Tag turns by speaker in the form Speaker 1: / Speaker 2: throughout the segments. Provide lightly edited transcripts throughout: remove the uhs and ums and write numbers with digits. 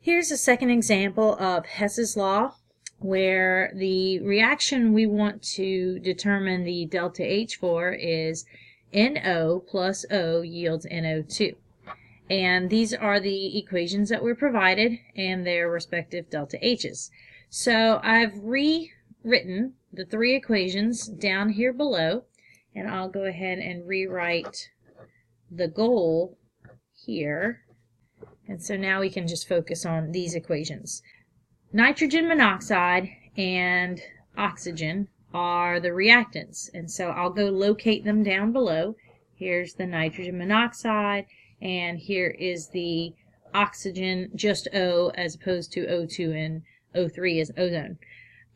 Speaker 1: Here's a second example of Hess's law, where the reaction we want to determine the delta H for is NO plus O yields NO2. And these are the equations that were provided and their respective delta H's. So I've rewritten the three equations down here below, and I'll go ahead and rewrite the goal here. And so now we can just focus on these equations. Nitrogen monoxide and oxygen are the reactants, and so I'll go locate them down below. Here's the nitrogen monoxide, and here is the oxygen, just O as opposed to O2, and O3 is ozone.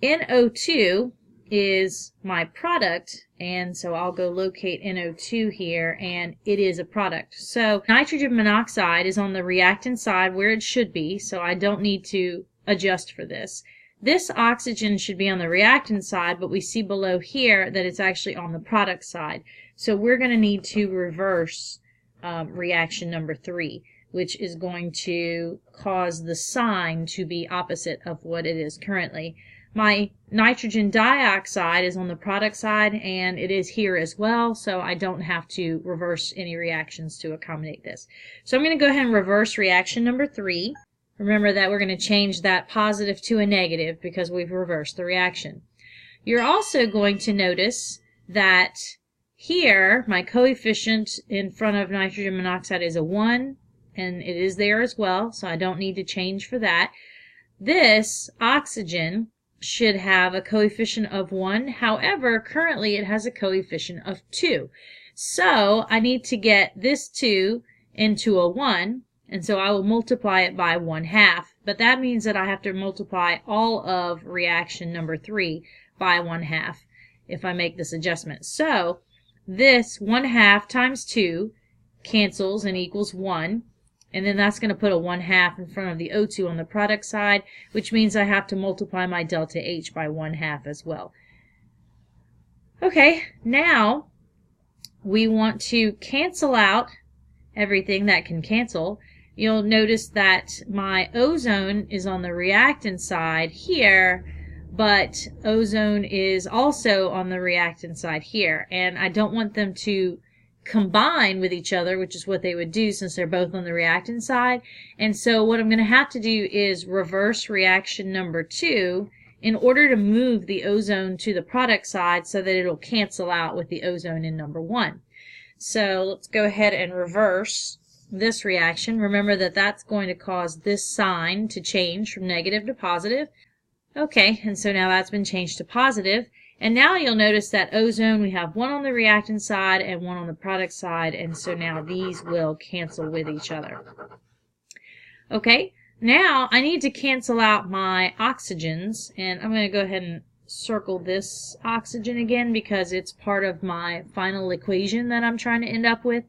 Speaker 1: NO2 is my product, and so I'll go locate NO2 here, and it is a product. So nitrogen monoxide is on the reactant side where it should be, so I don't need to adjust for this. This oxygen should be on the reactant side, but we see below here that it's actually on the product side. So we're going to need to reverse reaction number 3, which is going to cause the sign to be opposite of what it is currently. My nitrogen dioxide is on the product side, and it is here as well, so I don't have to reverse any reactions to accommodate this. So I'm going to go ahead and reverse reaction number 3. Remember that we're going to change that positive to a negative because we've reversed the reaction. You're also going to notice that here my coefficient in front of nitrogen monoxide is a 1, and it is there as well, so I don't need to change for that. This oxygen should have a coefficient of 1. However, currently it has a coefficient of 2. So I need to get this 2 into a 1, and so I will multiply it by 1/2. But that means that I have to multiply all of reaction number 3 by 1/2 if I make this adjustment. So this 1/2 times 2 cancels and equals 1. And then that's going to put a 1/2 in front of the O2 on the product side, which means I have to multiply my delta H by 1/2 as well. Okay, now we want to cancel out everything that can cancel. You'll notice that my ozone is on the reactant side here, but ozone is also on the reactant side here, and I don't want them to combine with each other, which is what they would do since they're both on the reactant side. And so what I'm going to have to do is reverse reaction number 2 in order to move the ozone to the product side so that it'll cancel out with the ozone in number 1. So let's go ahead and reverse this reaction. Remember that that's going to cause this sign to change from negative to positive. Okay, and so now that's been changed to positive. And now you'll notice that ozone, we have 1 on the reactant side and 1 on the product side, and so now these will cancel with each other. Okay, now I need to cancel out my oxygens, and I'm going to go ahead and circle this oxygen again because it's part of my final equation that I'm trying to end up with.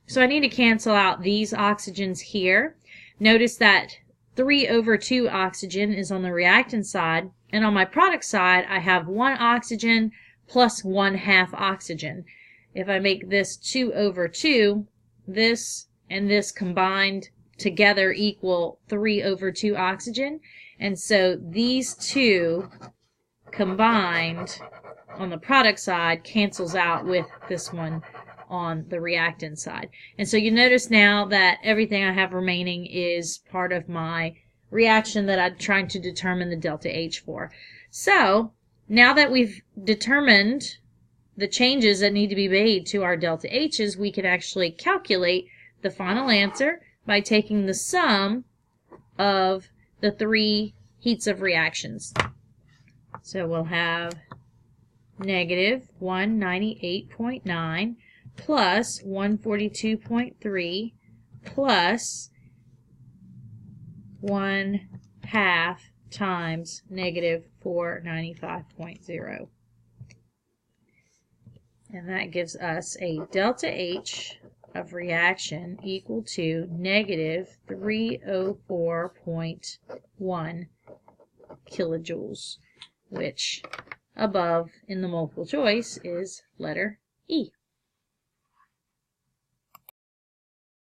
Speaker 1: So I need to cancel out these oxygens here. Notice that 3/2 oxygen is on the reactant side, and on my product side I have 1 oxygen plus 1/2 oxygen. If I make this 2/2, this and this combined together equal 3/2 oxygen, and so these two combined on the product side cancels out with this one on the reactant side. And so you notice now that everything I have remaining is part of my reaction that I'm trying to determine the delta H for. So now that we've determined the changes that need to be made to our delta H's, we can actually calculate the final answer by taking the sum of the 3 heats of reactions. So we'll have negative 198.9 plus 142.3 plus 1/2 times negative 495.0. And that gives us a delta H of reaction equal to negative 304.1 kilojoules, which above in the multiple choice is letter E.